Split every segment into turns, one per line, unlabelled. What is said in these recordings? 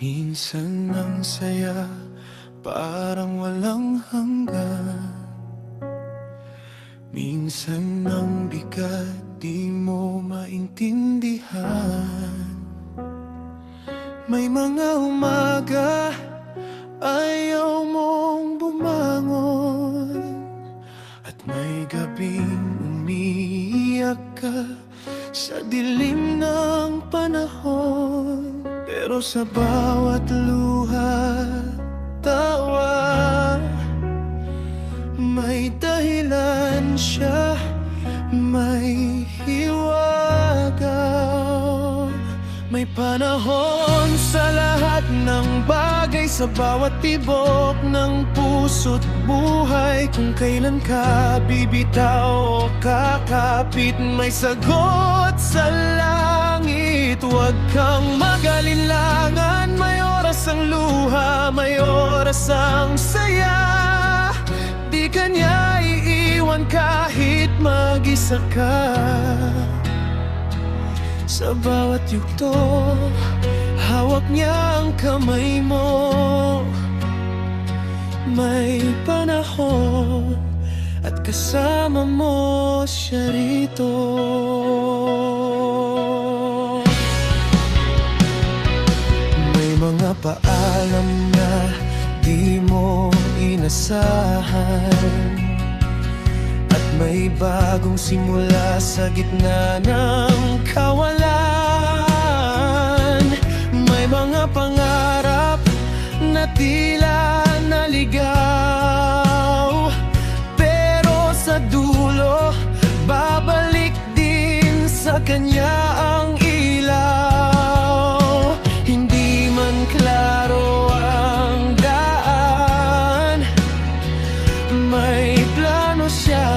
Minsan ang saya, parang walang hanggan. Minsan ang bigat, di mo maintindihan. May mga umaga, ayaw mong bumangon. At may gabing umiiyak ka sa dilim ng panahon. Pero sa bawat luha, tawa, may dahilan siya, may hiwaga. May panahon sa lahat ng bagay, sa bawat tibok ng puso't buhay. Kung kailan ka bibitaw o kakapit, may sagot sa langit. Huwag kang mag-alinlangan, may oras ang luha, may oras ang saya. Di ka niya iiwan kahit mag-isa ka. Sa bawat yugto, hawak niya ang kamay mo. May panahon at kasama mo siya rito. May mga paalam na di mo inasahan, at may bagong simula sa gitna ng kawalan. May mga pangarap na tila naligaw, pero sa dulo, babalik din sa kanya ang ilaw. Hindi man klaro ang daan, may plano siya,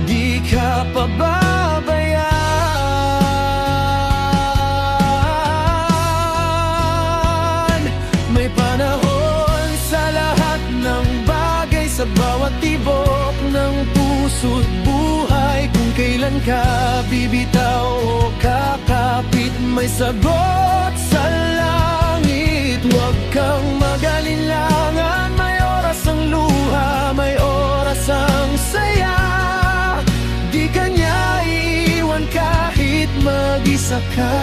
di ka pababayaan. May panahon sa lahat ng bagay, sa bawat tibok ng puso't buhay. Kung kailan ka bibitaw o kakapit, may sagot sa langit. Huwag kang mag-alinlangan, may oras ang luha, may oras ang saya. Di ka niya iiwan kahit mag-isa ka.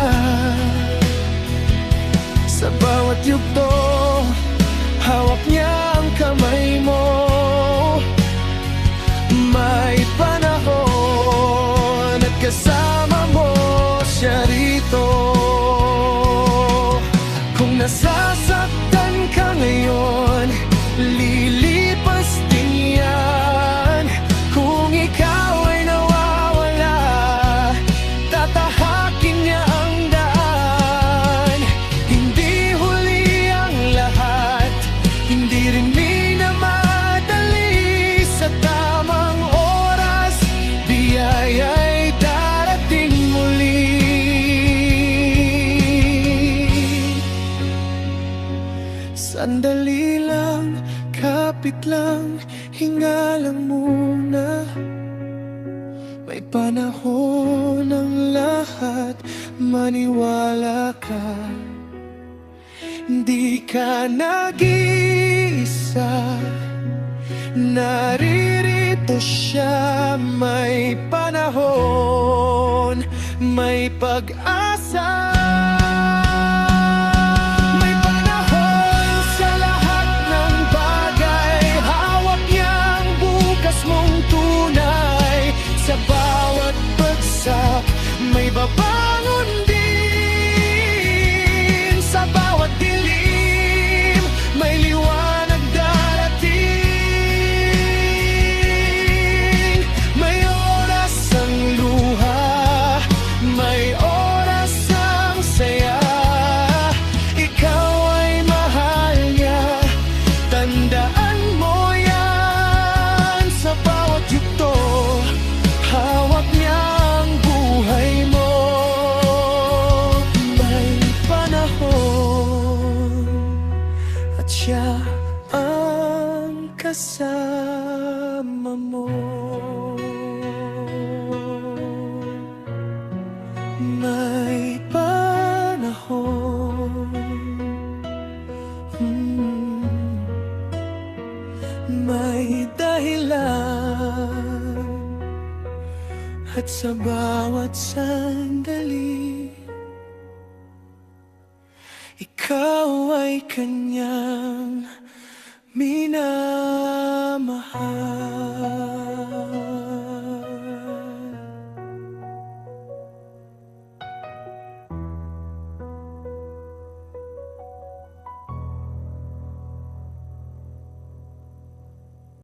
Sa bawat yugto, hawak niya ang kamay mo. May panahon at kasama mo siya rito. Kung nasasaktan ka ngayon, lilipas din yan. Kung ikaw ay nawawala, tatahakin niya ang daan. Hindi huli ang lahat, hindi rin minamadali. Sa tamang oras, biyaya'y darating muli. Sandali lang, kapit lang, hinga lang muna. May panahon ang lahat, maniwala ka. Di ka nag-iisa, naririto siya. May panahon, may pag-asa. May panahon sa lahat ng bagay, hawak niya ang bukas mong tunay. Sa bawat bagsak, may babangon din. Sa bawat dilim, may liwanag darating. May oras ang luha, may oras ang saya. Ikaw ay mahal niya, tandaan mo yan. Sa bawat yugto, hawak niya ang buhay mo. At sa bawat sandali, ikaw ay kanyang minamahal.